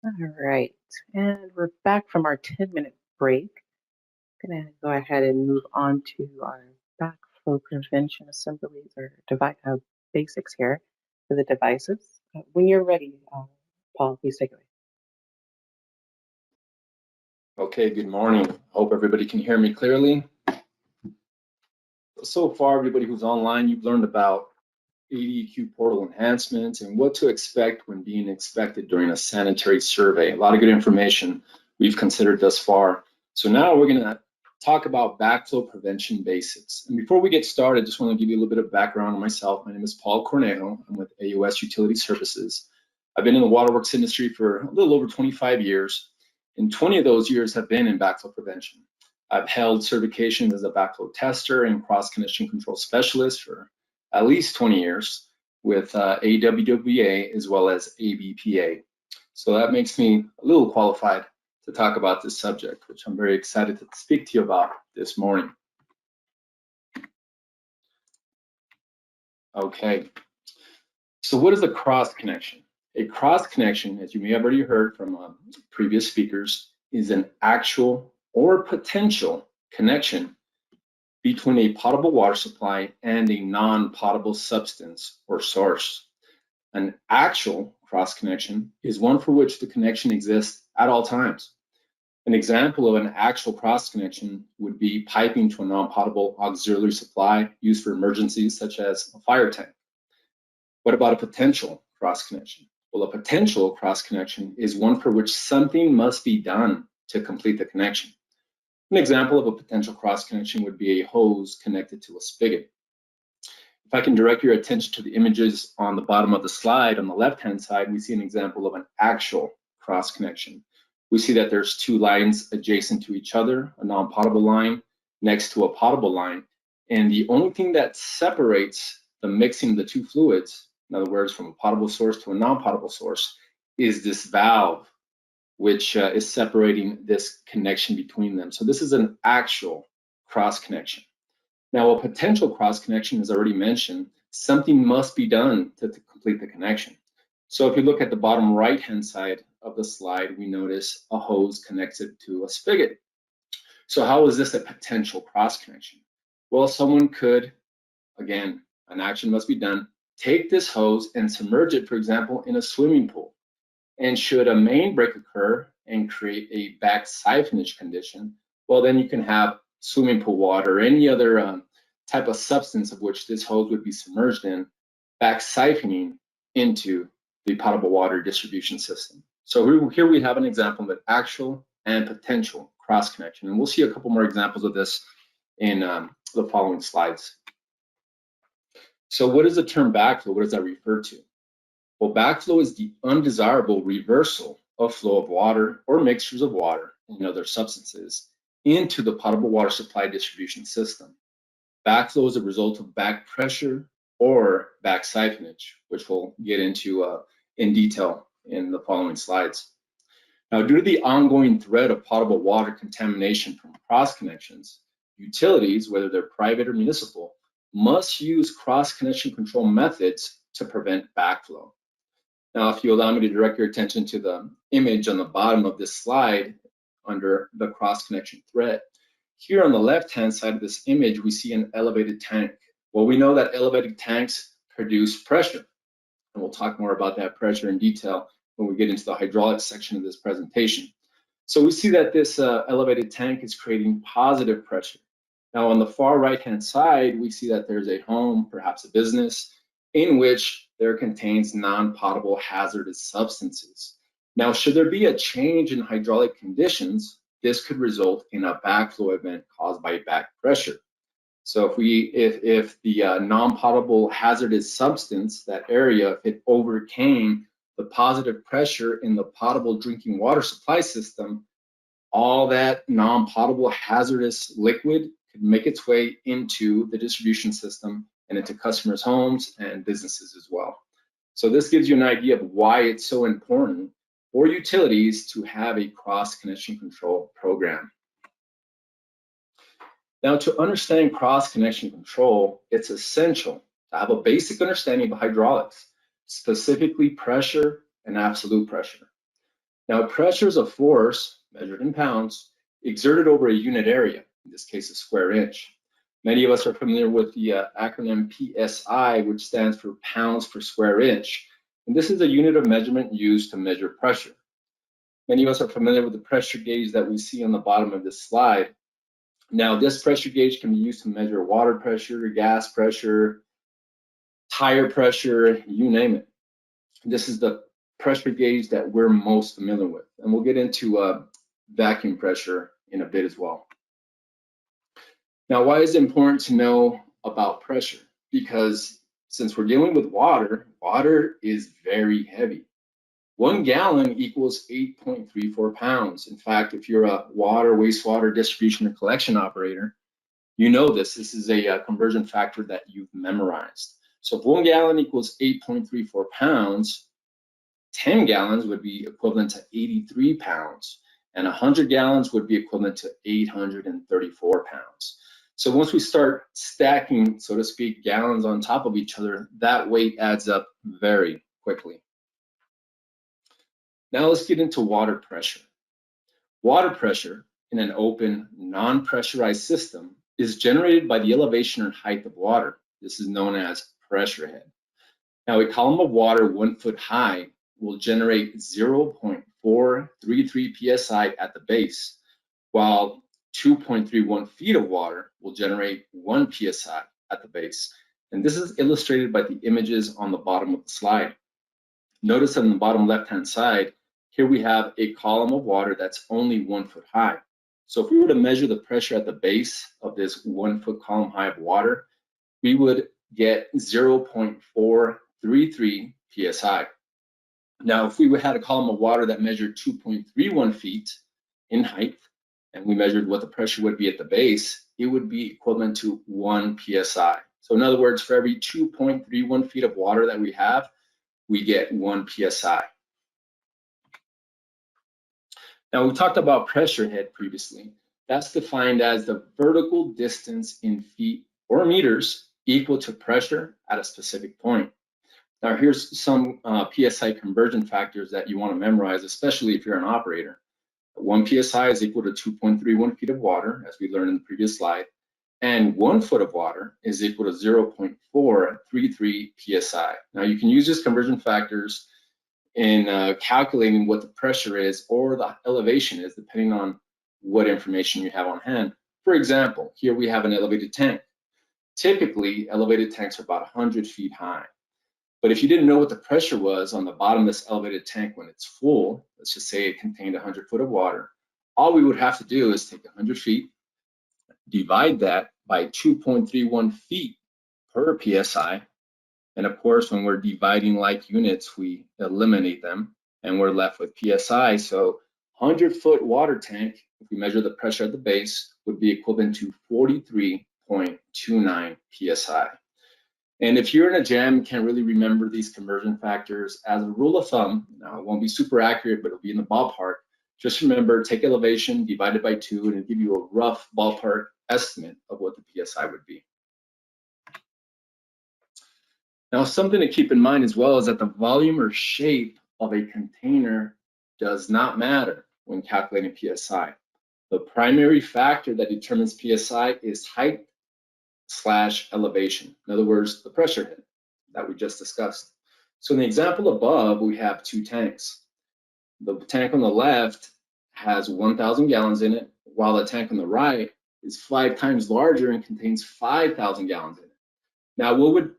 All right, and we're back from our 10-minute break. Gonna go ahead and move on to our backflow prevention assemblies or basics here for the devices. When you're ready, Paul, please take it away. Okay, good morning. Hope everybody can hear me clearly. So far, everybody who's online, you've learned about ADEQ portal enhancements and what to expect when being inspected during a sanitary survey. A lot of good information we've considered thus far. So now we're going to talk about backflow prevention basics. And before we get started, I just want to give you a little bit of background on myself. My name is Paul Cornejo. I'm with AOS Utility Services. I've been in the waterworks industry for a little over 25 years, and 20 of those years have been in backflow prevention. I've held certifications as a backflow tester and cross-connection control specialist for at least 20 years with AWWA as well as ABPA. So that makes me a little qualified to talk about this subject, which I'm very excited to speak to you about this morning. Okay, so what is a cross connection? A cross connection, as you may have already heard from previous speakers, is an actual or potential connection between a potable water supply and a non-potable substance or source. An actual cross connection is one for which the connection exists at all times. An example of an actual cross connection would be piping to a non-potable auxiliary supply used for emergencies such as a fire tank. What about a potential cross connection? Well, a potential cross connection is one for which something must be done to complete the connection. An example of a potential cross connection would be a hose connected to a spigot. If I can direct your attention to the images on the bottom of the slide, on the left-hand side, we see an example of an actual cross connection. We see that there's two lines adjacent to each other, a non-potable line next to a potable line, and the only thing that separates the mixing of the two fluids, in other words, from a potable source to a non-potable source, is this valve, which is separating this connection between them. So this is an actual cross connection. Now, a potential cross connection, as I already mentioned, something must be done to complete the connection. So if you look at the bottom right-hand side of the slide, we notice a hose connected to a spigot. So how is this a potential cross connection? Well, someone could, again, an action must be done, take this hose and submerge it, for example, in a swimming pool. And should a main break occur and create a back siphonage condition, well, then you can have swimming pool water or any other type of substance of which this hose would be submerged in, back siphoning into the potable water distribution system. So here we have an example of an actual and potential cross connection. And we'll see a couple more examples of this in the following slides. So what is the term backflow? What does that refer to? Well, backflow is the undesirable reversal of flow of water or mixtures of water and other substances into the potable water supply distribution system. Backflow is a result of back pressure or back siphonage, which we'll get into in detail in the following slides. Now, due to the ongoing threat of potable water contamination from cross connections, utilities, whether they're private or municipal, must use cross connection control methods to prevent backflow. Now, if you allow me to direct your attention to the image on the bottom of this slide under the cross connection threat, here on the left-hand side of this image, we see an elevated tank. Well, we know that elevated tanks produce pressure, and we'll talk more about that pressure in detail when we get into the hydraulics section of this presentation. So we see that this elevated tank is creating positive pressure. Now, on the far right-hand side, we see that there's a home, perhaps a business, in which there contains non-potable hazardous substances. Now, should there be a change in hydraulic conditions, this could result in a backflow event caused by back pressure. So if the non-potable hazardous substance, that area, if it overcame the positive pressure in the potable drinking water supply system, all that non-potable hazardous liquid could make its way into the distribution system and into customers' homes and businesses as well. So this gives you an idea of why it's so important for utilities to have a cross-connection control program. Now, to understand cross-connection control, it's essential to have a basic understanding of hydraulics, specifically pressure and absolute pressure. Now, pressure is a force measured in pounds exerted over a unit area, in this case, a square inch. Many of us are familiar with the acronym PSI, which stands for pounds per square inch. And this is a unit of measurement used to measure pressure. Many of us are familiar with the pressure gauge that we see on the bottom of this slide. Now, this pressure gauge can be used to measure water pressure, gas pressure, tire pressure, you name it. This is the pressure gauge that we're most familiar with. And we'll get into vacuum pressure in a bit as well. Now, why is it important to know about pressure? Because since we're dealing with water, water is very heavy. 1 gallon equals 8.34 pounds. In fact, if you're a water, wastewater distribution or collection operator, you know this. This is a conversion factor that you've memorized. So if 1 gallon equals 8.34 pounds, 10 gallons would be equivalent to 83 pounds, and 100 gallons would be equivalent to 834 pounds. So once we start stacking, so to speak, gallons on top of each other, that weight adds up very quickly. Now let's get into water pressure. Water pressure in an open, non-pressurized system is generated by the elevation or height of water. This is known as pressure head. Now, a column of water 1 foot high will generate 0.433 psi at the base, while 2.31 feet of water will generate 1 psi at the base. And this is illustrated by the images on the bottom of the slide. Notice on the bottom left-hand side, here we have a column of water that's only 1 foot high. So if we were to measure the pressure at the base of this 1 foot column high of water, we would get 0.433 psi. Now, if we had a column of water that measured 2.31 feet in height, and we measured what the pressure would be at the base, it would be equivalent to 1 psi. So in other words, for every 2.31 feet of water that we have, we get 1 psi. Now, we talked about pressure head previously. That's defined as the vertical distance in feet or meters equal to pressure at a specific point. Now, here's some PSI conversion factors that you want to memorize, especially if you're an operator. 1 PSI is equal to 2.31 feet of water, as we learned in the previous slide, and 1 foot of water is equal to 0.433 PSI. Now, you can use these conversion factors in calculating what the pressure is or the elevation is, depending on what information you have on hand. For example, here we have an elevated tank. Typically, elevated tanks are about 100 feet high. But if you didn't know what the pressure was on the bottom of this elevated tank when it's full, let's just say it contained 100 foot of water, all we would have to do is take 100 feet, divide that by 2.31 feet per PSI, and of course, when we're dividing like units, we eliminate them and we're left with PSI. So 100-foot water tank, if we measure the pressure at the base, would be equivalent to 43.29 PSI. And if you're in a jam and can't really remember these conversion factors, as a rule of thumb, now it won't be super accurate, but it'll be in the ballpark. Just remember, take elevation, divide it by 2, and it'll give you a rough ballpark estimate of what the PSI would be. Now, something to keep in mind as well is that the volume or shape of a container does not matter when calculating PSI. The primary factor that determines PSI is height / elevation. In other words, the pressure head that we just discussed. So in the example above, we have 2 tanks. The tank on the left has 1,000 gallons in it, while the tank on the right is 5 times larger and contains 5,000 gallons in it. Now, one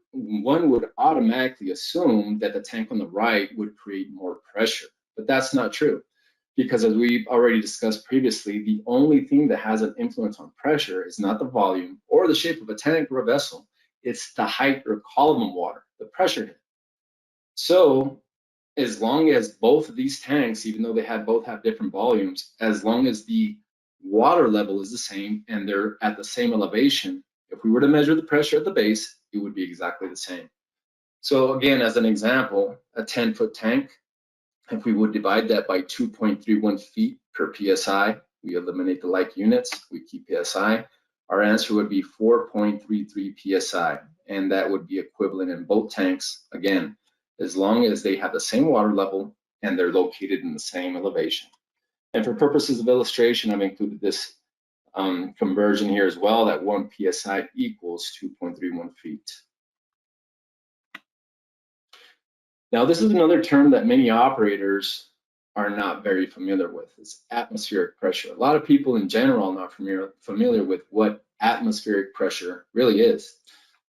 would automatically assume that the tank on the right would create more pressure, but that's not true. Because as we've already discussed previously, the only thing that has an influence on pressure is not the volume or the shape of a tank or a vessel, it's the height or column of water, the pressure head. So as long as both of these tanks, even though they both have different volumes, as long as the water level is the same and they're at the same elevation, if we were to measure the pressure at the base, it would be exactly the same. So again, as an example, a 10-foot tank, if we would divide that by 2.31 feet per PSI, we eliminate the like units, we keep PSI, our answer would be 4.33 PSI, and that would be equivalent in both tanks, again, as long as they have the same water level and they're located in the same elevation. And for purposes of illustration, I've included this conversion here as well, that 1 psi equals 2.31 feet. Now, this is another term that many operators are not very familiar with. It's atmospheric pressure. A lot of people in general are not familiar with what atmospheric pressure really is.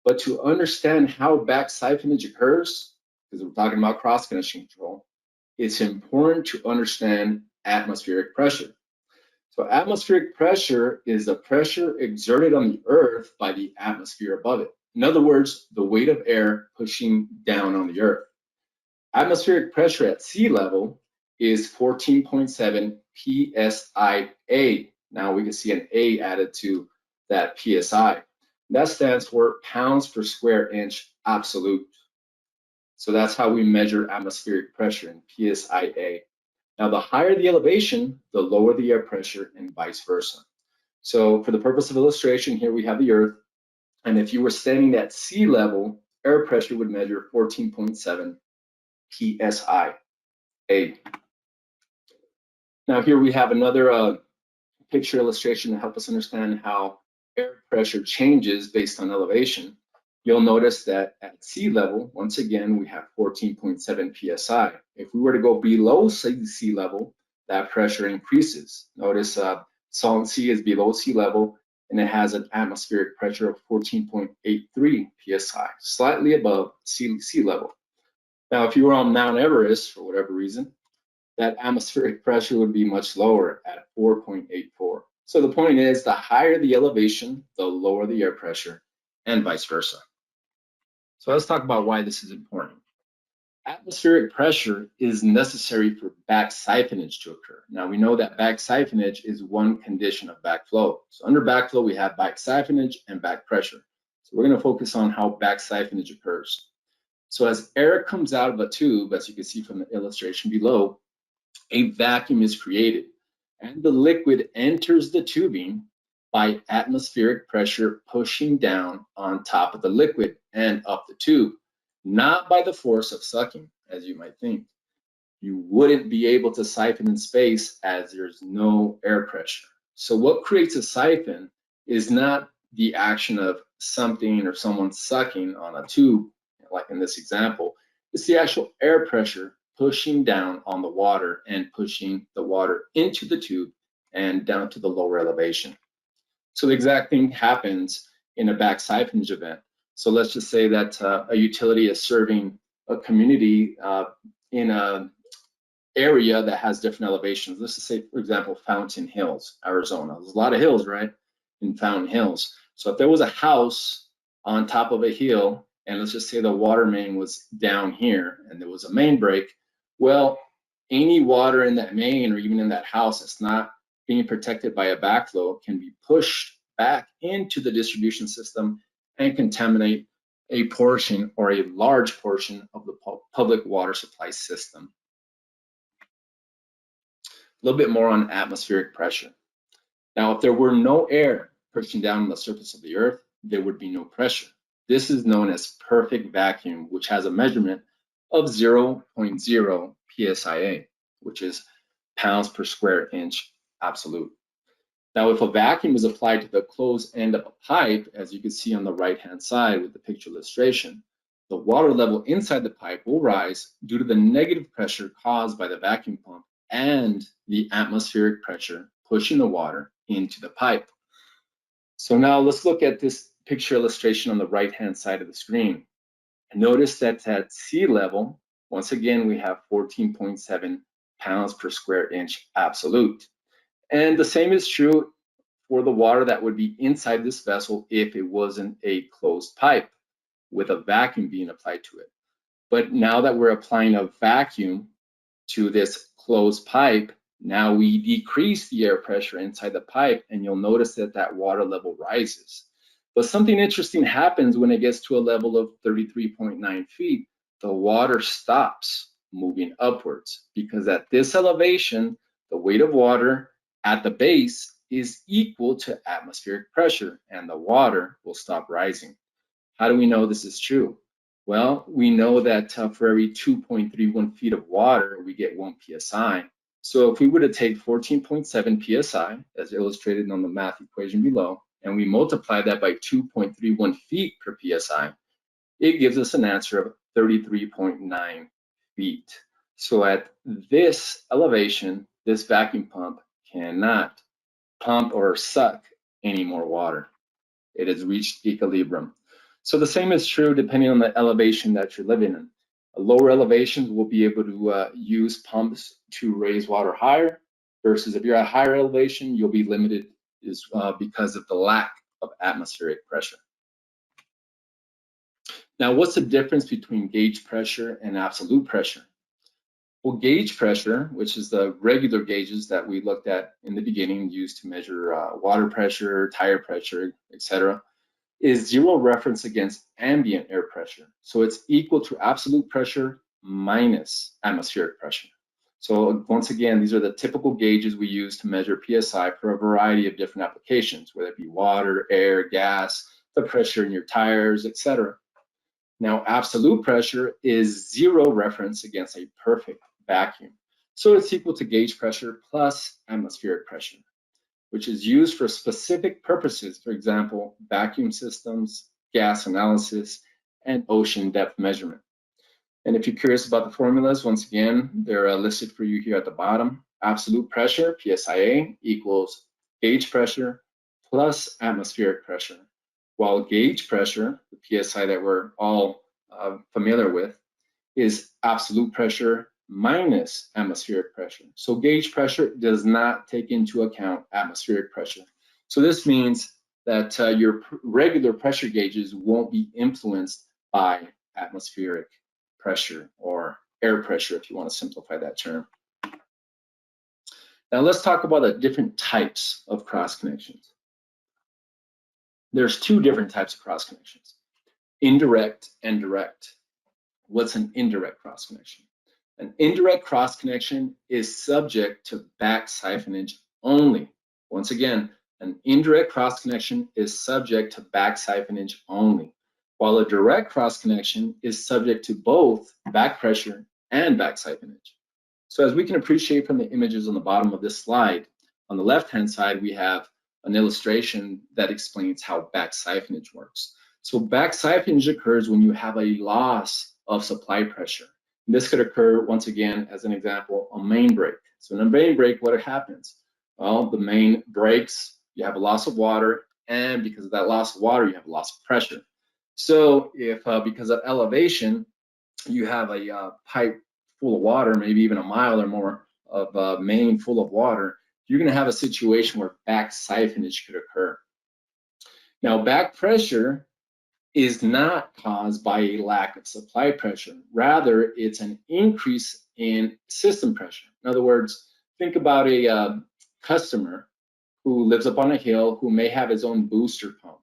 But to understand how back siphonage occurs, because we're talking about cross-connection control, it's important to understand atmospheric pressure. So atmospheric pressure is the pressure exerted on the Earth by the atmosphere above it. In other words, the weight of air pushing down on the Earth. Atmospheric pressure at sea level is 14.7 psia. Now we can see an A added to that psi. That stands for pounds per square inch absolute. So that's how we measure atmospheric pressure in psia. Now, the higher the elevation, the lower the air pressure and vice versa. So for the purpose of illustration, here we have the Earth. And if you were standing at sea level, air pressure would measure 14.7 psia. Now here we have another picture illustration to help us understand how air pressure changes based on elevation. You'll notice that at sea level, once again, we have 14.7 psi. If we were to go below sea level, that pressure increases. Notice Salton Sea is below sea level and it has an atmospheric pressure of 14.83 psi, slightly above sea level. Now, if you were on Mount Everest, for whatever reason, that atmospheric pressure would be much lower at 4.84. So the point is, the higher the elevation, the lower the air pressure, and vice versa. So let's talk about why this is important. Atmospheric pressure is necessary for back siphonage to occur. Now we know that back siphonage is one condition of backflow. So under backflow, we have back siphonage and back pressure. So we're going to focus on how back siphonage occurs. So as air comes out of a tube, as you can see from the illustration below, a vacuum is created and the liquid enters the tubing by atmospheric pressure pushing down on top of the liquid and up the tube, not by the force of sucking, as you might think. You wouldn't be able to siphon in space as there's no air pressure. So what creates a siphon is not the action of something or someone sucking on a tube, like in this example. It's the actual air pressure pushing down on the water and pushing the water into the tube and down to the lower elevation. So the exact thing happens in a back siphonage event. So let's just say that a utility is serving a community in an area that has different elevations. Let's just say, for example, Fountain Hills, Arizona. There's a lot of hills, right, in Fountain Hills. So if there was a house on top of a hill, and let's just say the water main was down here and there was a main break, well, any water in that main or even in that house that's not being protected by a backflow can be pushed back into the distribution system and contaminate a portion or a large portion of the public water supply system. A little bit more on atmospheric pressure. Now, if there were no air pushing down on the surface of the Earth, there would be no pressure. This is known as perfect vacuum, which has a measurement of 0.0 psia, which is pounds per square inch absolute. Now, if a vacuum is applied to the closed end of a pipe, as you can see on the right-hand side with the picture illustration, the water level inside the pipe will rise due to the negative pressure caused by the vacuum pump and the atmospheric pressure pushing the water into the pipe. So now let's look at this picture illustration on the right-hand side of the screen. Notice that at sea level, once again, we have 14.7 pounds per square inch absolute. And the same is true for the water that would be inside this vessel if it wasn't a closed pipe with a vacuum being applied to it. But now that we're applying a vacuum to this closed pipe, now we decrease the air pressure inside the pipe, and you'll notice that that water level rises. But something interesting happens when it gets to a level of 33.9 feet. The water stops moving upwards because at this elevation, the weight of water at the base is equal to atmospheric pressure, and the water will stop rising. How do we know this is true? Well, we know that for every 2.31 feet of water, we get 1 psi. So if we were to take 14.7 psi, as illustrated on the math equation below, and we multiply that by 2.31 feet per psi, it gives us an answer of 33.9 feet. So at this elevation, this vacuum pump cannot pump or suck any more water. It has reached equilibrium. So the same is true depending on the elevation that you're living in. Lower elevations will be able to use pumps to raise water higher, versus if you're at higher elevation, you'll be limited because of the lack of atmospheric pressure. Now, what's the difference between gauge pressure and absolute pressure? Well, gauge pressure, which is the regular gauges that we looked at in the beginning, used to measure water pressure, tire pressure, etc., is zero reference against ambient air pressure. So it's equal to absolute pressure minus atmospheric pressure. So once again, these are the typical gauges we use to measure PSI for a variety of different applications, whether it be water, air, gas, the pressure in your tires, etc. Now, absolute pressure is zero reference against a perfect vacuum. So it's equal to gauge pressure plus atmospheric pressure, which is used for specific purposes, for example, vacuum systems, gas analysis, and ocean depth measurement. And if you're curious about the formulas, once again, they're listed for you here at the bottom. Absolute pressure, PSIA, equals gauge pressure plus atmospheric pressure, while gauge pressure, the PSI that we're all familiar with, is absolute pressure minus atmospheric pressure. So gauge pressure does not take into account atmospheric pressure. So this means that your regular pressure gauges won't be influenced by atmospheric pressure, or air pressure if you want to simplify that term. Now let's talk about the different types of cross connections. There's two different types of cross connections, indirect and direct. What's an indirect cross connection? An indirect cross connection is subject to back siphonage only. Once again, an indirect cross connection is subject to back siphonage only, while a direct cross connection is subject to both back pressure and back siphonage. So as we can appreciate from the images on the bottom of this slide, on the left-hand side, we have an illustration that explains how back siphonage works. So back siphonage occurs when you have a loss of supply pressure. And this could occur, once again, as an example, a main break. So in a main break, what happens? Well, the main breaks, you have a loss of water, and because of that loss of water, you have a loss of pressure. So if because of elevation, you have a pipe full of water, maybe even a mile or more of a main full of water, you're going to have a situation where back siphonage could occur. Now, back pressure is not caused by a lack of supply pressure. Rather, it's an increase in system pressure. In other words, think about a customer who lives up on a hill who may have his own booster pump.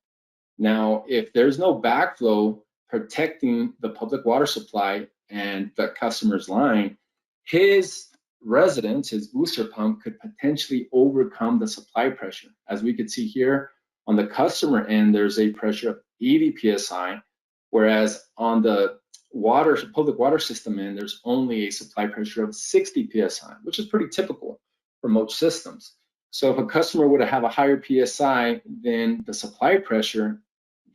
Now, if there's no backflow protecting the public water supply and the customer's line, his residence, his booster pump, could potentially overcome the supply pressure. As we could see here, on the customer end, there's a pressure of 80 psi, whereas on the public water system end, there's only a supply pressure of 60 psi, which is pretty typical for most systems. So if a customer were to have a higher psi than the supply pressure,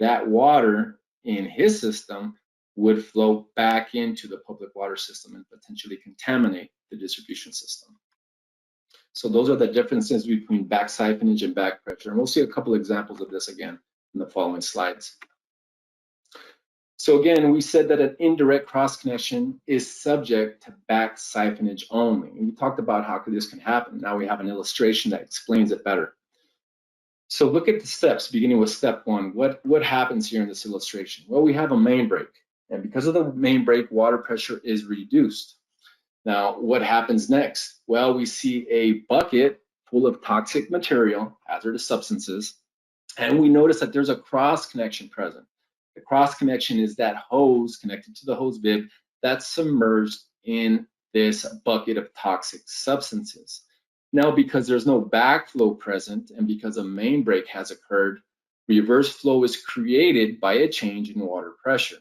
that water in his system would flow back into the public water system and potentially contaminate the distribution system. So those are the differences between back siphonage and back pressure. And we'll see a couple examples of this again in the following slides. So again, we said that an indirect cross connection is subject to back siphonage only. And we talked about how this can happen. Now we have an illustration that explains it better. So look at the steps, beginning with step one. What happens here in this illustration? Well, we have a main break. And because of the main break, water pressure is reduced. Now, what happens next? Well, we see a bucket full of toxic material, hazardous substances, and we notice that there's a cross connection present. The cross connection is that hose connected to the hose bib that's submerged in this bucket of toxic substances. Now, because there's no backflow present and because a main break has occurred, reverse flow is created by a change in water pressure.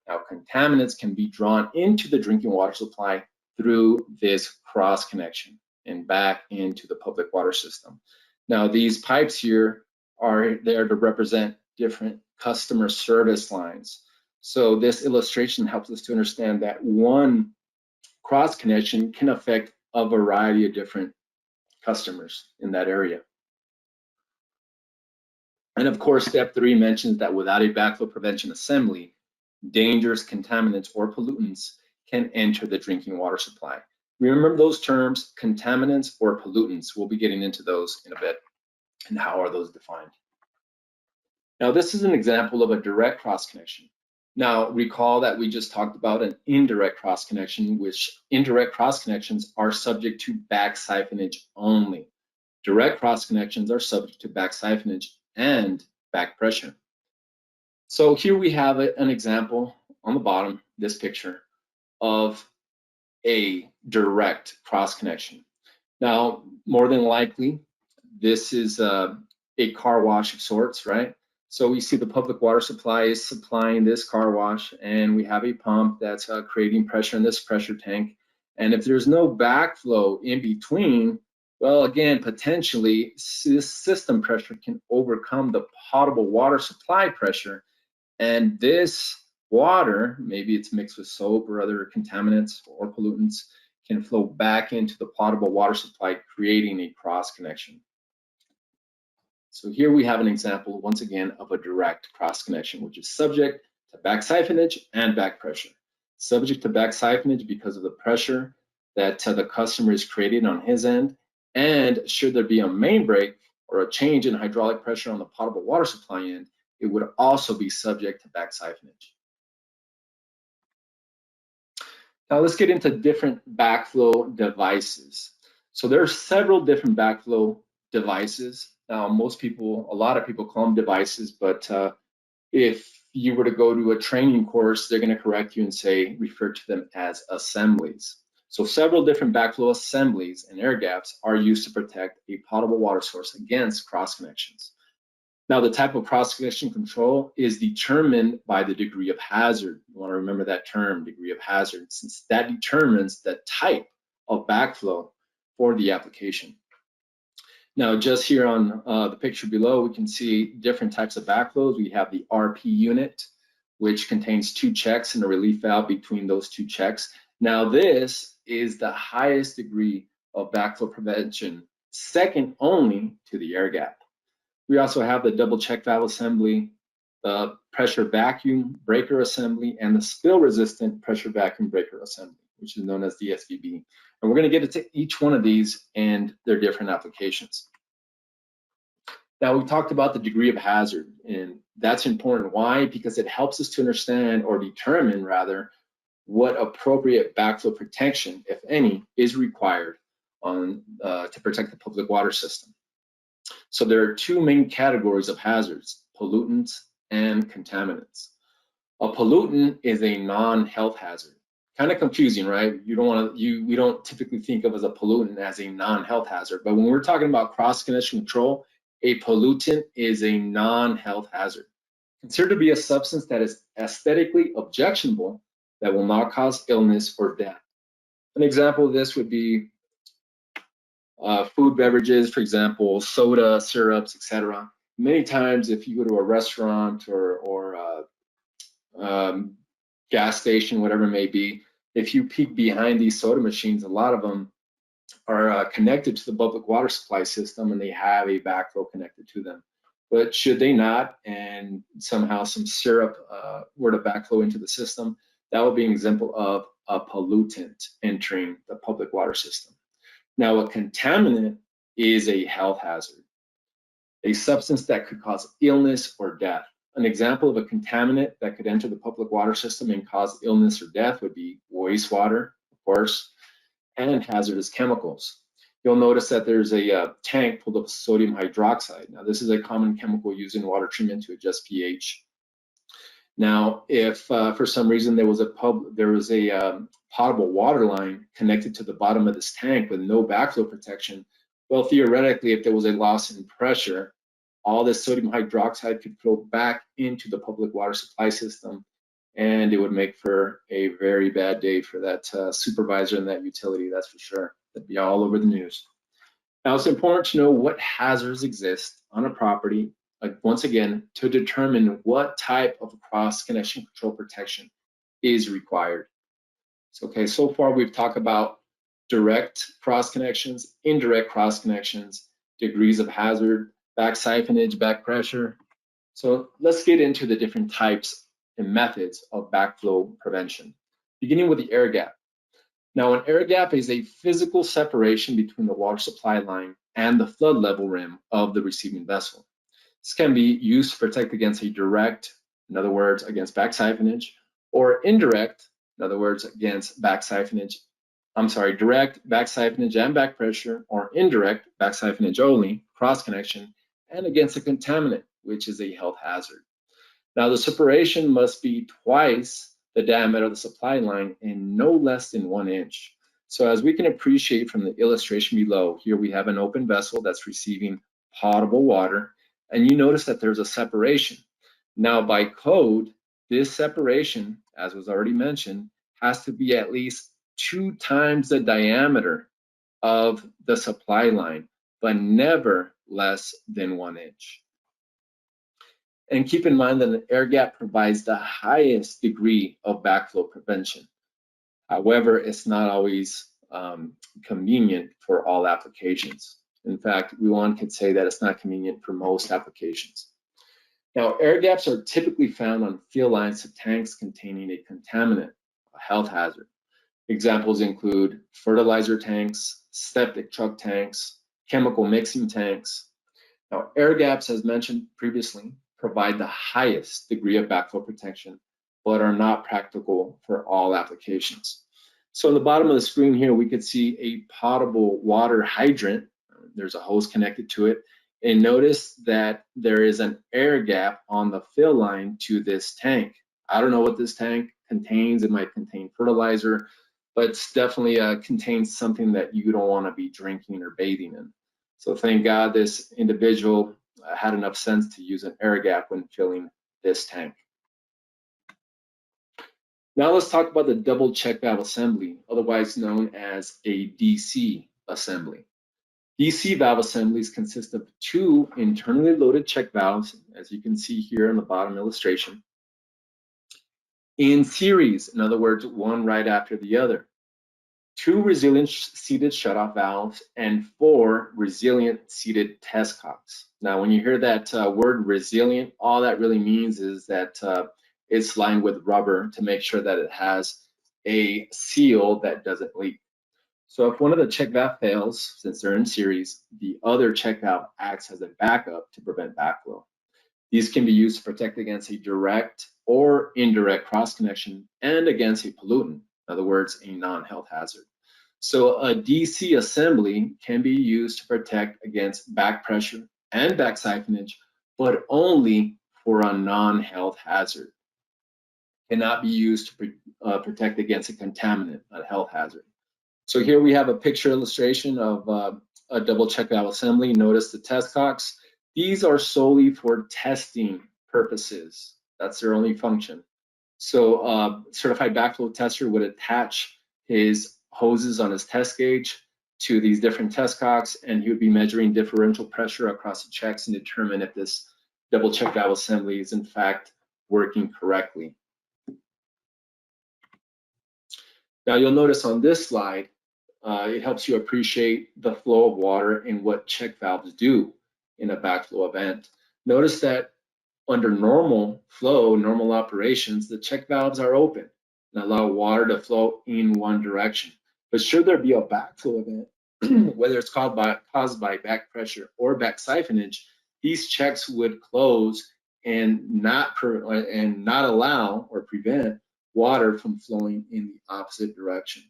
Now, contaminants can be drawn into the drinking water supply through this cross connection and back into the public water system. Now, these pipes here are there to represent different customer service lines. So this illustration helps us to understand that one cross connection can affect a variety of different customers in that area. And of course, step 3 mentions that without a backflow prevention assembly, dangerous contaminants or pollutants can enter the drinking water supply. Remember those terms, contaminants or pollutants. We'll be getting into those in a bit and how are those defined. Now, this is an example of a direct cross connection. Now, recall that we just talked about an indirect cross connection, which indirect cross connections are subject to back siphonage only. Direct cross connections are subject to back siphonage and back pressure. So here we have an example on the bottom, this picture, of a direct cross connection. Now, more than likely, this is a car wash of sorts, right? So we see the public water supply is supplying this car wash, and we have a pump that's creating pressure in this pressure tank. And if there's no backflow in between, well, again, potentially this system pressure can overcome the potable water supply pressure. And this water, maybe it's mixed with soap or other contaminants or pollutants, can flow back into the potable water supply, creating a cross connection. So here we have an example, once again, of a direct cross connection, which is subject to back siphonage and back pressure. Subject to back siphonage because of the pressure that the customer is creating on his end, and should there be a main break or a change in hydraulic pressure on the potable water supply end, it would also be subject to back siphonage. Now let's get into different backflow devices. So there are several different backflow devices. Now a lot of people call them devices, but if you were to go to a training course, they're going to correct you and say, refer to them as assemblies. So several different backflow assemblies and air gaps are used to protect a potable water source against cross connections. Now, the type of cross connection control is determined by the degree of hazard. You want to remember that term, degree of hazard, since that determines the type of backflow for the application. Now, just here on the picture below, we can see different types of backflows. We have the RP unit, which contains 2 checks and a relief valve between those 2 checks. Now, this is the highest degree of backflow prevention, second only to the air gap. We also have the double check valve assembly, the pressure vacuum breaker assembly, and the spill resistant pressure vacuum breaker assembly, which is known as the SVB. And we're going to get into each one of these and their different applications. Now, we talked about the degree of hazard, and that's important. Why? Because it helps us to understand, or determine rather, what appropriate backflow protection, if any, is required to protect the public water system. So there are 2 main categories of hazards: pollutants and contaminants. A pollutant is a non-health hazard. Kind of confusing, right? We don't typically think of as a pollutant as a non-health hazard, but when we're talking about cross-connection control, a pollutant is a non-health hazard, considered to be a substance that is aesthetically objectionable that will not cause illness or death. An example of this would be food beverages, for example, soda, syrups, etc. Many times, if you go to a restaurant or gas station, whatever it may be, if you peek behind these soda machines, a lot of them are connected to the public water supply system, and they have a backflow connected to them. But should they not, and somehow some syrup were to backflow into the system, that would be an example of a pollutant entering the public water system. Now, a contaminant is a health hazard, a substance that could cause illness or death. An example of a contaminant that could enter the public water system and cause illness or death would be wastewater, of course, and hazardous chemicals. You'll notice that there's a tank full of sodium hydroxide. Now, this is a common chemical used in water treatment to adjust pH. Now, if for some reason there was a potable water line connected to the bottom of this tank with no backflow protection, well, theoretically, if there was a loss in pressure, all this sodium hydroxide could flow back into the public water supply system and it would make for a very bad day for that supervisor in that utility, that's for sure. That'd be all over the news. Now, it's important to know what hazards exist on a property, once again, to determine what type of cross-connection control protection is required. So, okay, so far we've talked about direct cross connections, indirect cross connections, degrees of hazard, back siphonage, back pressure. So let's get into the different types and methods of backflow prevention, beginning with the air gap. Now, an air gap is a physical separation between the water supply line and the flood level rim of the receiving vessel. This can be used to protect against a direct, in other words, against back siphonage, or indirect, in other words, against back siphonage, direct back siphonage and back pressure, or indirect back siphonage only, cross connection, and against a contaminant, which is a health hazard. Now, the separation must be twice the diameter of the supply line and no less than 1 inch. So as we can appreciate from the illustration below, here we have an open vessel that's receiving potable water, and you notice that there's a separation. Now, by code, this separation, as was already mentioned, has to be at least 2 times the diameter of the supply line, but never less than 1 inch. And keep in mind that an air gap provides the highest degree of backflow prevention. However, it's not always convenient for all applications. In fact, one could say that it's not convenient for most applications. Now, air gaps are typically found on fill lines to tanks containing a contaminant, a health hazard. Examples include fertilizer tanks, septic truck tanks, chemical mixing tanks. Now, air gaps, as mentioned previously, provide the highest degree of backflow protection, but are not practical for all applications. So on the bottom of the screen here, we could see a potable water hydrant. There's a hose connected to it. And notice that there is an air gap on the fill line to this tank. I don't know what this tank contains. It might contain fertilizer, but it's definitely contains something that you don't want to be drinking or bathing in. So thank God this individual had enough sense to use an air gap when filling this tank. Now let's talk about the double check valve assembly, otherwise known as a DC assembly. DC valve assemblies consist of 2 internally loaded check valves, as you can see here in the bottom illustration, in series, in other words, one right after the other. 2 resilient seated shutoff valves, and 4 resilient seated test cocks. Now, when you hear that word resilient, all that really means is that it's lined with rubber to make sure that it has a seal that doesn't leak. So if one of the check valve fails, since they're in series, the other check valve acts as a backup to prevent backflow. These can be used to protect against a direct or indirect cross connection and against a pollutant, in other words, a non-health hazard. So a DC assembly can be used to protect against back pressure and back siphonage, but only for a non-health hazard. It cannot be used to protect against a contaminant, a health hazard. So here we have a picture illustration of a double check valve assembly. Notice the test cocks. These are solely for testing purposes. That's their only function. So certified backflow tester would attach his hoses on his test gauge to these different test cocks, and he would be measuring differential pressure across the checks and determine if this double check valve assembly is in fact working correctly. Now you'll notice on this slide, it helps you appreciate the flow of water and what check valves do in a backflow event. Notice that under normal flow, normal operations, the check valves are open and allow water to flow in one direction. But should there be a backflow event, whether it's caused by back pressure or back siphonage, these checks would close and not allow or prevent water from flowing in the opposite direction.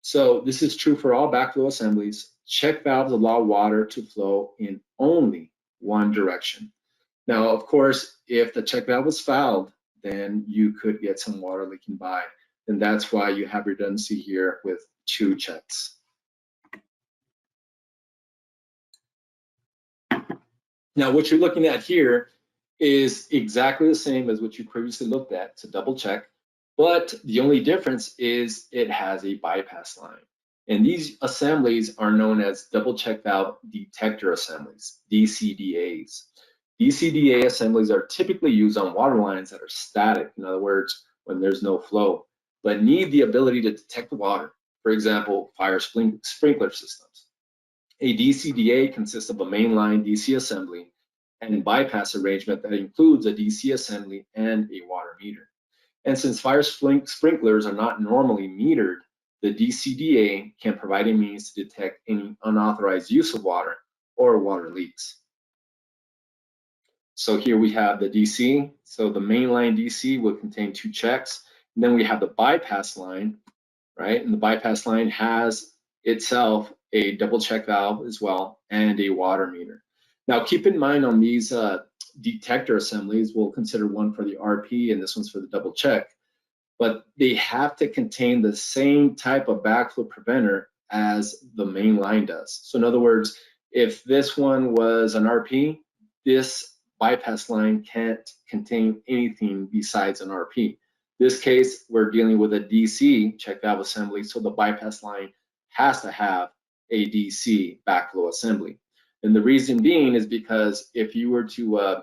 So this is true for all backflow assemblies. Check valves allow water to flow in only one direction. Now, of course, if the check valve was fouled, then you could get some water leaking by. And that's why you have redundancy here with 2 checks. Now, what you're looking at here is exactly the same as what you previously looked at. It's a double check. But the only difference is it has a bypass line. And these assemblies are known as double check valve detector assemblies, DCDAs. DCDA assemblies are typically used on water lines that are static, in other words, when there's no flow, but need the ability to detect the water, for example, fire sprinkler systems. A DCDA consists of a mainline DC assembly and bypass arrangement that includes a DC assembly and a water meter. And since fire sprinklers are not normally metered, the DCDA can provide a means to detect any unauthorized use of water or water leaks. So here we have the DC. So the mainline DC will contain two checks. And then we have the bypass line, right? And the bypass line has itself a double check valve as well and a water meter. Now keep in mind on these detector assemblies, we'll consider one for the RP and this one's for the double check, but they have to contain the same type of backflow preventer as the main line does. So in other words, if this one was an RP, this bypass line can't contain anything besides an RP. This case, we're dealing with a DC check valve assembly, so the bypass line has to have a DC backflow assembly. And the reason being is because if you were to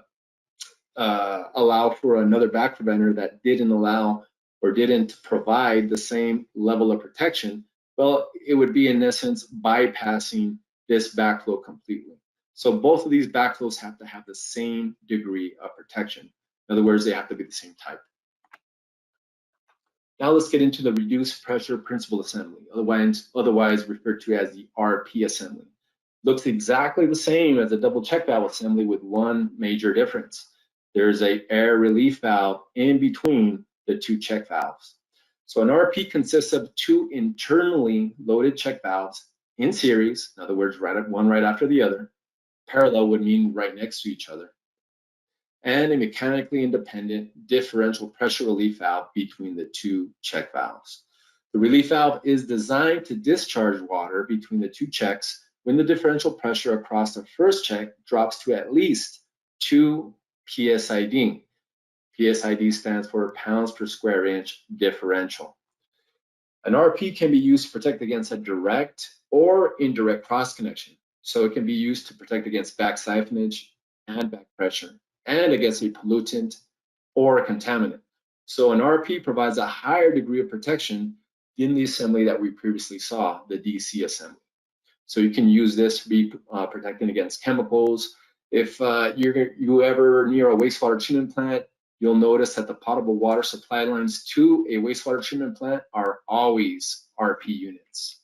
allow for another back preventer that didn't allow or didn't provide the same level of protection, well, it would be in essence bypassing this backflow completely. So both of these backflows have to have the same degree of protection. In other words, they have to be the same type. Now let's get into the reduced pressure principal assembly, otherwise referred to as the RP assembly. Looks exactly the same as a double check valve assembly with one major difference. There's an air relief valve in between the two check valves. So an RP consists of two internally loaded check valves in series, in other words, one right after the other. Parallel would mean right next to each other, and a mechanically independent differential pressure relief valve between the two check valves. The relief valve is designed to discharge water between the two checks when the differential pressure across the first check drops to at least 2 PSID. PSID stands for pounds per square inch differential. An RP can be used to protect against a direct or indirect cross connection. So it can be used to protect against back siphonage and back pressure, and against a pollutant or a contaminant. So an RP provides a higher degree of protection than the assembly that we previously saw, the DC assembly. So you can use this to be protecting against chemicals. If you ever near a wastewater treatment plant, you'll notice that the potable water supply lines to a wastewater treatment plant are always RP units.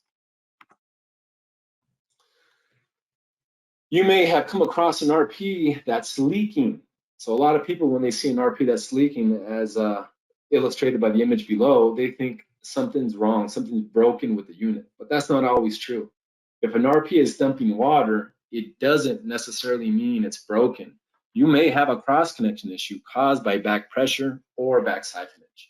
You may have come across an RP that's leaking. So a lot of people, when they see an RP that's leaking, as illustrated by the image below, they think something's wrong, something's broken with the unit, but that's not always true. If an RP is dumping water, it doesn't necessarily mean it's broken. You may have a cross connection issue caused by back pressure or back siphonage.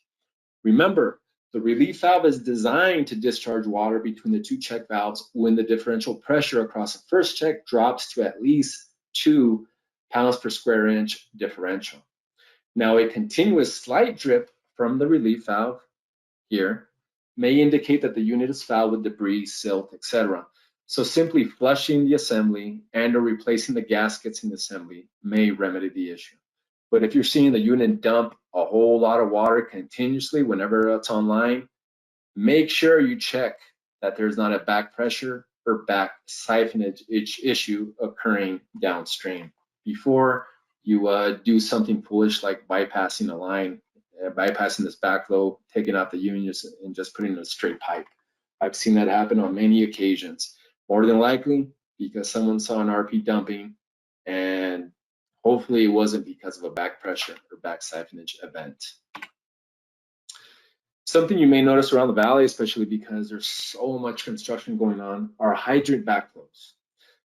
Remember, the relief valve is designed to discharge water between the two check valves when the differential pressure across the first check drops to at least 2 pounds per square inch differential. Now, a continuous slight drip from the relief valve here may indicate that the unit is fouled with debris, silt, etc. So simply flushing the assembly and or replacing the gaskets in the assembly may remedy the issue. But if you're seeing the unit dump a whole lot of water continuously whenever it's online, make sure you check that there's not a back pressure or back siphonage issue occurring downstream before you do something foolish like bypassing a line, bypassing this backflow, taking out the unit and just putting in a straight pipe. I've seen that happen on many occasions. More than likely because someone saw an RP dumping, and hopefully it wasn't because of a back pressure or back siphonage event. Something you may notice around the valley, especially because there's so much construction going on, are hydrant backflows.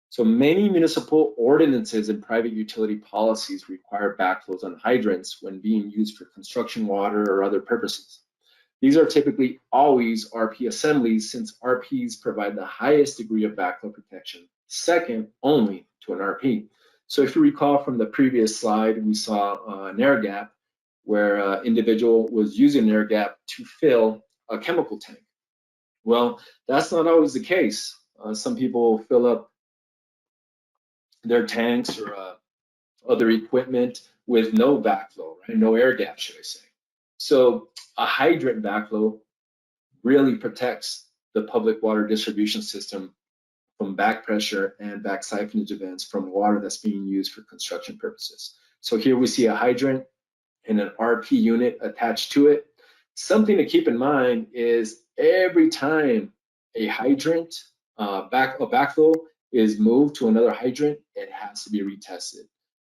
So many municipal ordinances and private utility policies require backflows on hydrants when being used for construction water or other purposes. These are typically always RP assemblies, since RPs provide the highest degree of backflow protection, second only to an RP. So if you recall from the previous slide, we saw an air gap. where an individual was using an air gap to fill a chemical tank. Well, that's not always the case. Some people fill up their tanks or other equipment with no backflow, right? No air gap, should I say. So a hydrant backflow really protects the public water distribution system from back pressure and back siphonage events from water that's being used for construction purposes. So here we see a hydrant and an RP unit attached to it. Something to keep in mind is every time a hydrant backflow is moved to another hydrant, it has to be retested.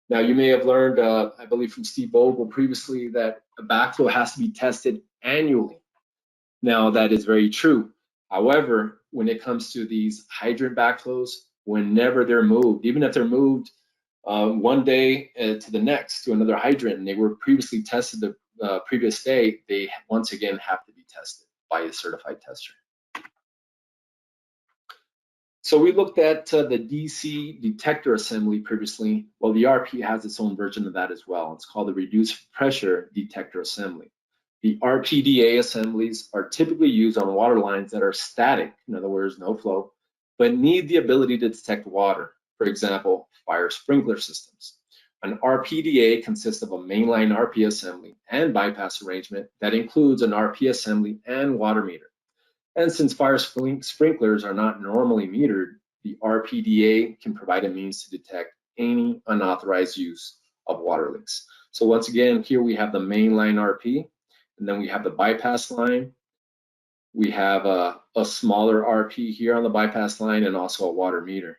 Now you may have learned, I believe from Steve Vogel previously, that a backflow has to be tested annually. Now that is very true. However, when it comes to these hydrant backflows, whenever they're moved, even if they're moved one day to the next to another hydrant and they were previously tested the previous day, they once again have to be tested by a certified tester. So we looked at the DC detector assembly previously. Well, the RP has its own version of that as well. It's called the reduced pressure detector assembly. The RPDA assemblies are typically used on water lines that are static, in other words, no flow, but need the ability to detect water. For example, fire sprinkler systems. An RPDA consists of a mainline RP assembly and bypass arrangement that includes an RP assembly and water meter. And since fire sprinklers are not normally metered, the RPDA can provide a means to detect any unauthorized use of water leaks. So once again, here we have the mainline RP, and then we have the bypass line. We have a smaller RP here on the bypass line and also a water meter.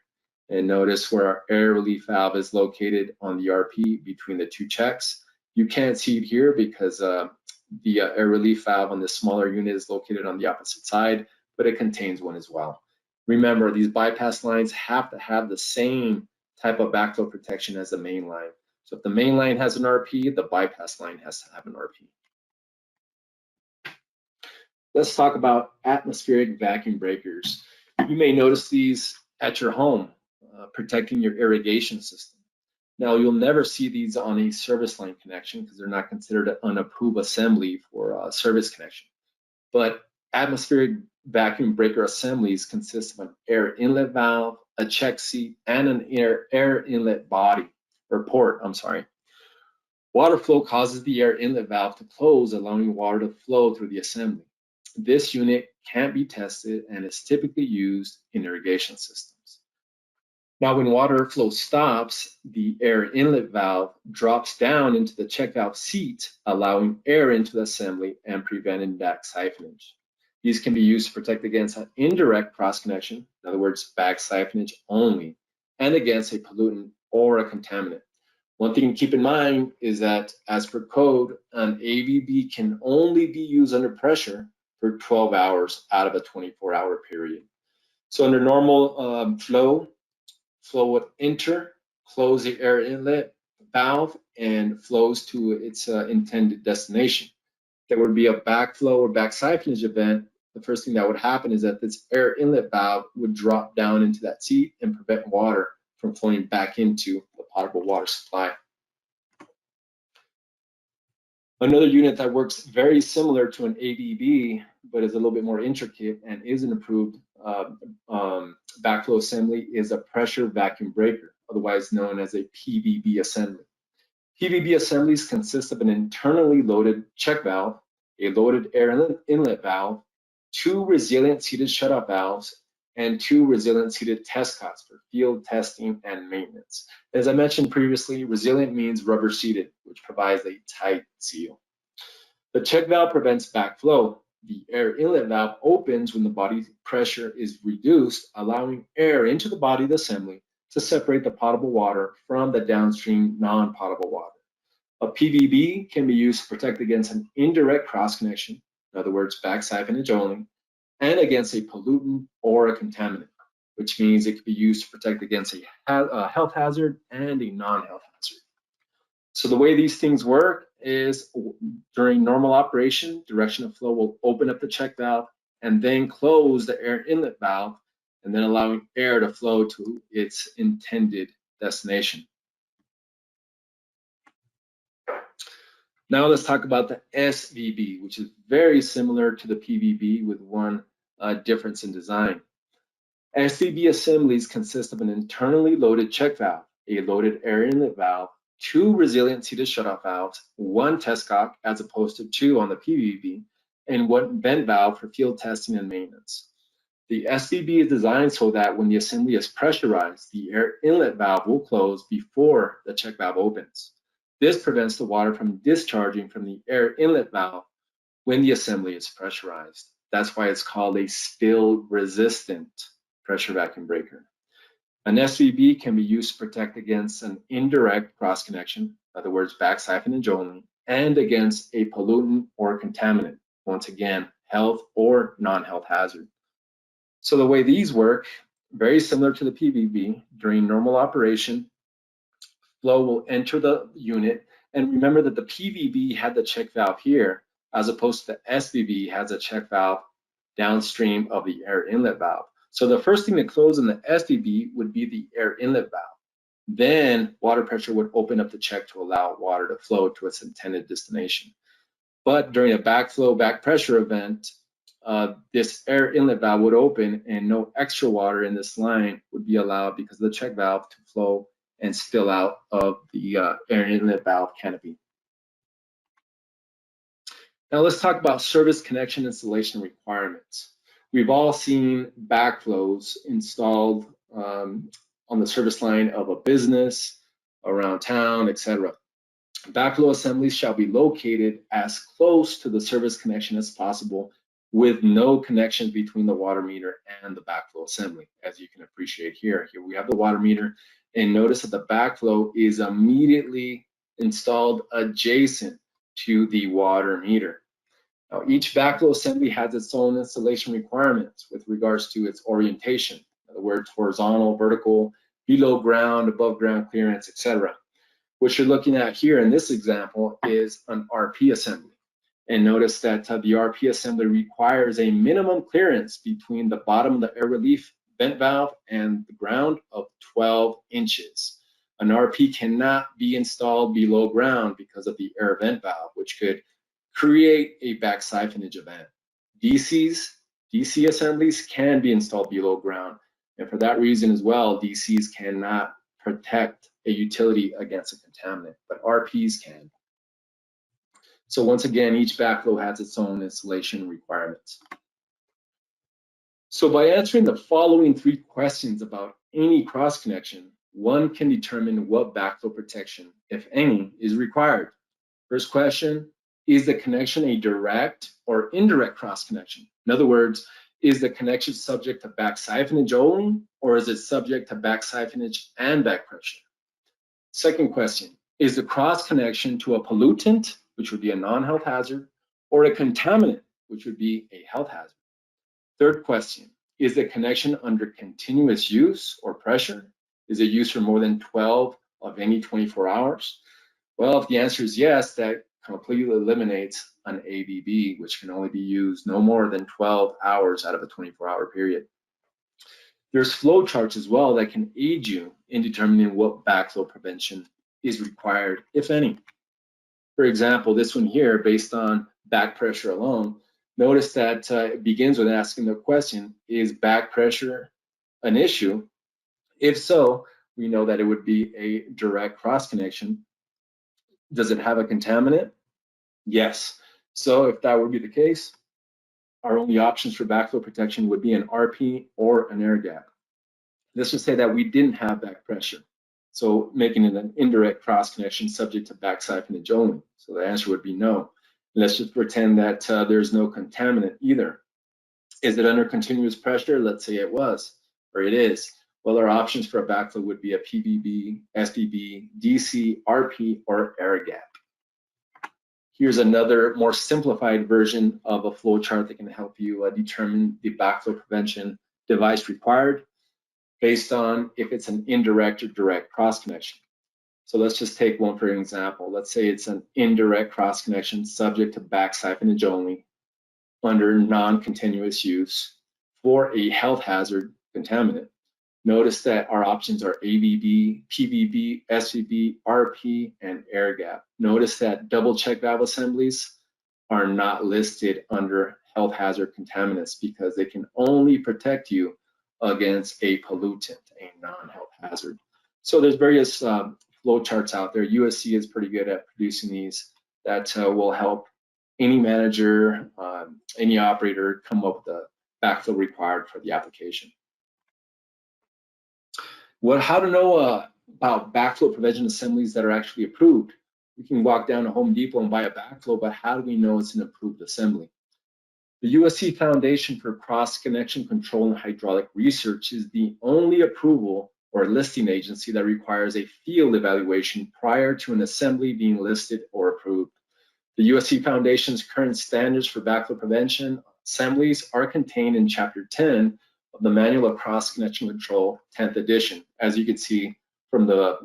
And notice where our air relief valve is located on the RP between the two checks. You can't see it here because the air relief valve on this smaller unit is located on the opposite side, but it contains one as well. Remember, these bypass lines have to have the same type of backflow protection as the main line. So if the main line has an RP, the bypass line has to have an RP. Let's talk about atmospheric vacuum breakers. You may notice these at your home, protecting your irrigation system. Now, you'll never see these on a service line connection because they're not considered an approved assembly for a service connection. But atmospheric vacuum breaker assemblies consist of an air inlet valve, a check seat, and an air inlet body, or port, I'm sorry. Water flow causes the air inlet valve to close, allowing water to flow through the assembly. This unit can't be tested and is typically used in irrigation systems. Now, when water flow stops, the air inlet valve drops down into the check valve seat, allowing air into the assembly and preventing back siphonage. These can be used to protect against an indirect cross connection, in other words, back siphonage only, and against a pollutant or a contaminant. One thing to keep in mind is that as per code, an AVB can only be used under pressure for 12 hours out of a 24-hour period. So under normal flow would enter, close the air inlet valve, and flows to its intended destination. If there would be a backflow or back siphonage event, the first thing that would happen is that this air inlet valve would drop down into that seat and prevent water from flowing back into the potable water supply. Another unit that works very similar to an ABB, but is a little bit more intricate and is an approved backflow assembly, is a pressure vacuum breaker, otherwise known as a PVB assembly. PVB assemblies consist of an internally loaded check valve, a loaded air inlet valve, 2 resilient seated shutoff valves, and 2 resilient seated test cots for field testing and maintenance. As I mentioned previously, resilient means rubber seated, which provides a tight seal. The check valve prevents backflow. The air inlet valve opens when the body pressure is reduced, allowing air into the body of the assembly to separate the potable water from the downstream non-potable water. A PVB can be used to protect against an indirect cross connection, in other words, back siphonage only, and against a pollutant or a contaminant, which means it can be used to protect against a health hazard and a non-health hazard. So the way these things work is during normal operation, direction of flow will open up the check valve and then close the air inlet valve, and then allowing air to flow to its intended destination. Now let's talk about the SVB, which is very similar to the PVB with one difference in design. SVB assemblies consist of an internally loaded check valve, a loaded air inlet valve, 2 resilient seated shutoff valves, 1 test cock as opposed to 2 on the PVB, and 1 vent valve for field testing and maintenance. The SVB is designed so that when the assembly is pressurized, the air inlet valve will close before the check valve opens. This prevents the water from discharging from the air inlet valve when the assembly is pressurized. That's why it's called a spill-resistant pressure vacuum breaker. An SVB can be used to protect against an indirect cross connection, in other words, back siphonage only, and against a pollutant or contaminant, once again, health or non-health hazard. So the way these work, very similar to the PVB, during normal operation, flow will enter the unit. And remember that the PVB had the check valve here, as opposed to the SVB has a check valve downstream of the air inlet valve. So the first thing to close in the SVB would be the air inlet valve. Then water pressure would open up the check to allow water to flow to its intended destination. But during a backflow, back pressure event, this air inlet valve would open and no extra water in this line would be allowed because of the check valve to flow and spill out of the air inlet valve canopy. Now let's talk about service connection installation requirements. We've all seen backflows installed on the service line of a business, around town, etc. Backflow assemblies shall be located as close to the service connection as possible with no connection between the water meter and the backflow assembly, as you can appreciate here. Here we have the water meter, and notice that the backflow is immediately installed adjacent to the water meter. Now, each backflow assembly has its own installation requirements with regards to its orientation, in other words, horizontal, vertical, below ground, above ground clearance, etc. What you're looking at here in this example is an RP assembly. And notice that the RP assembly requires a minimum clearance between the bottom of the air relief vent valve and the ground of 12 inches. An RP cannot be installed below ground because of the air vent valve, which could create a back siphonage event. DC assemblies can be installed below ground. And for that reason as well, DCs cannot protect a utility against a contaminant, but RPs can. So once again, each backflow has its own installation requirements. So by answering the following 3 questions about any cross connection, one can determine what backflow protection, if any, is required. First question, is the connection a direct or indirect cross connection? In other words, is the connection subject to back siphonage only, or is it subject to back siphonage and back pressure? Second question, is the cross connection to a pollutant, which would be a non-health hazard, or a contaminant, which would be a health hazard? Third question, is the connection under continuous use or pressure? Is it used for more than 12 of any 24 hours? Well, if the answer is yes, that completely eliminates an ABB, which can only be used no more than 12 hours out of a 24-hour period. There's flow charts as well that can aid you in determining what backflow prevention is required, if any. For example, this one here, based on back pressure alone, notice that it begins with asking the question, is back pressure an issue? If so, we know that it would be a direct cross connection. Does it have a contaminant? Yes. So if that would be the case, our only options for backflow protection would be an RP or an air gap. Let's just say that we didn't have back pressure, so making it an indirect cross connection subject to back siphonage only. So the answer would be no. Let's just pretend that there's no contaminant either. Is it under continuous pressure? Let's say it was, or it is. Well, our options for a backflow would be a PVB, SVB, DC, RP, or air gap. Here's another more simplified version of a flow chart that can help you determine the backflow prevention device required based on if it's an indirect or direct cross connection. So let's just take one for an example. Let's say it's an indirect cross connection subject to back siphonage only under non-continuous use for a health hazard contaminant. Notice that our options are AVB, PVB, SVB, RP, and air gap. Notice that double check valve assemblies are not listed under health hazard contaminants because they can only protect you against a pollutant, a non-health hazard. So there's various flow charts out there. USC is pretty good at producing these that will help any manager, any operator come up with the backflow required for the application. How to know about backflow prevention assemblies that are actually approved? We can walk down to Home Depot and buy a backflow, but how do we know it's an approved assembly? The USC Foundation for Cross-Connection Control and Hydraulic Research is the only approval or listing agency that requires a field evaluation prior to an assembly being listed or approved. The USC Foundation's current standards for backflow prevention assemblies are contained in Chapter 10 of the Manual of Cross-Connection Control, 10th edition. As you can see from the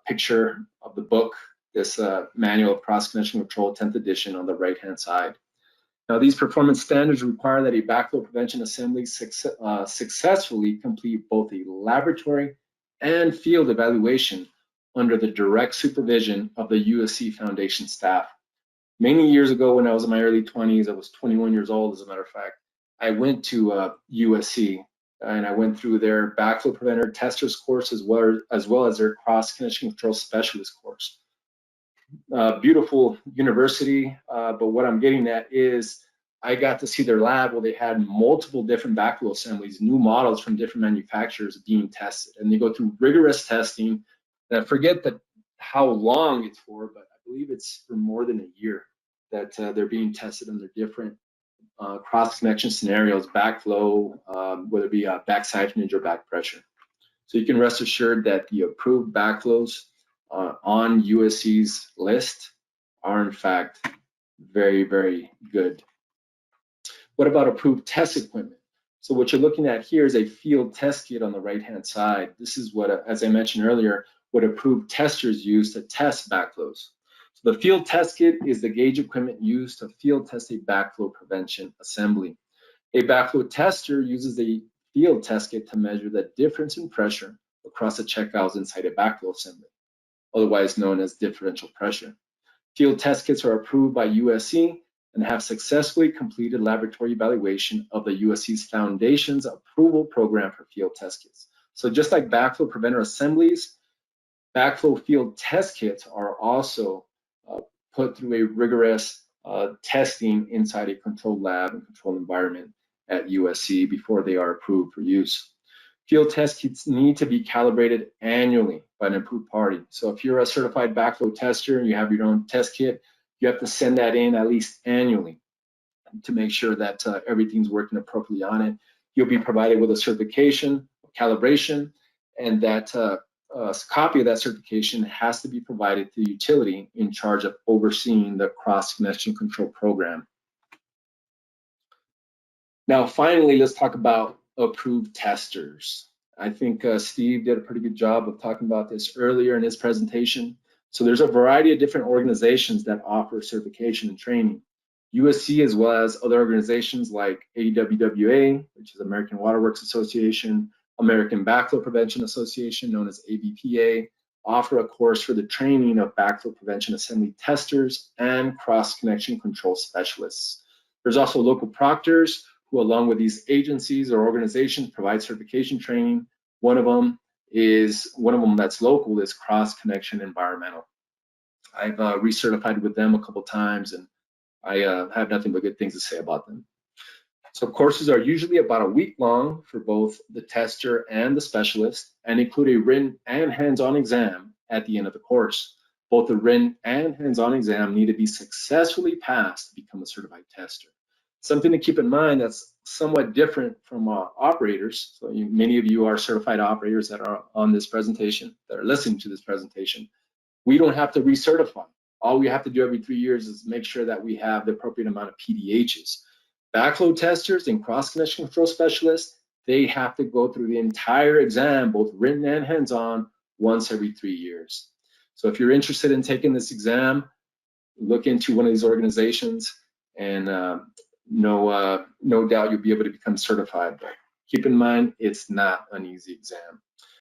picture of the book, this Manual of Cross-Connection Control, 10th edition on the right-hand side. Now, these performance standards require that a backflow prevention assembly successfully complete both a laboratory and field evaluation under the direct supervision of the USC Foundation staff. Many years ago, when I was in my early 20s, I was 21 years old, as a matter of fact, I went to USC and I went through their backflow preventer testers course as well as their cross-connection control specialist course. Beautiful university, but what I'm getting at is I got to see their lab where they had multiple different backflow assemblies, new models from different manufacturers being tested, and they go through rigorous testing. And I forget how long it's for, but I believe it's for more than a year that they're being tested under different cross-connection scenarios, backflow, whether it be back siphonage or back pressure. So you can rest assured that the approved backflows on USC's list are in fact very, very good. What about approved test equipment? So what you're looking at here is a field test kit on the right-hand side. This is what, as I mentioned earlier, what approved testers use to test backflows. So the field test kit is the gauge equipment used to field test a backflow prevention assembly. A backflow tester uses a field test kit to measure the difference in pressure across the check valves inside a backflow assembly, otherwise known as differential pressure. Field test kits are approved by USC and have successfully completed laboratory evaluation of the USC's Foundation's approval program for field test kits. So just like backflow preventer assemblies, backflow field test kits are also put through a rigorous testing inside a controlled lab and controlled environment at USC before they are approved for use. Field test kits need to be calibrated annually by an approved party. So if you're a certified backflow tester and you have your own test kit, you have to send that in at least annually to make sure that everything's working appropriately on it. You'll be provided with a certification, calibration, and that copy of that certification has to be provided to the utility in charge of overseeing the cross-connection control program. Now, finally, let's talk about approved testers. I think Steve did a pretty good job of talking about this earlier in his presentation. So there's a variety of different organizations that offer certification and training. USC, as well as other organizations like AWWA, which is American Water Works Association, American Backflow Prevention Association, known as ABPA, offer a course for the training of backflow prevention assembly testers and cross-connection control specialists. There's also local proctors who, along with these agencies or organizations, provide certification training. One of them that's local is Cross Connection Environmental. I've recertified with them a couple times, and I have nothing but good things to say about them. So courses are usually about a week long for both the tester and the specialist, and include a written and hands-on exam at the end of the course. Both the written and hands-on exam need to be successfully passed to become a certified tester. Something to keep in mind that's somewhat different from operators. So many of you are certified operators that are on this presentation, that are listening to this presentation. We don't have to recertify. All we have to do every 3 years is make sure that we have the appropriate amount of PDHs. Backflow testers and cross-connection control specialists, they have to go through the entire exam, both written and hands-on, once every 3 years. So if you're interested in taking this exam, look into one of these organizations, and no doubt you'll be able to become certified. But Keep in mind, it's not an easy exam.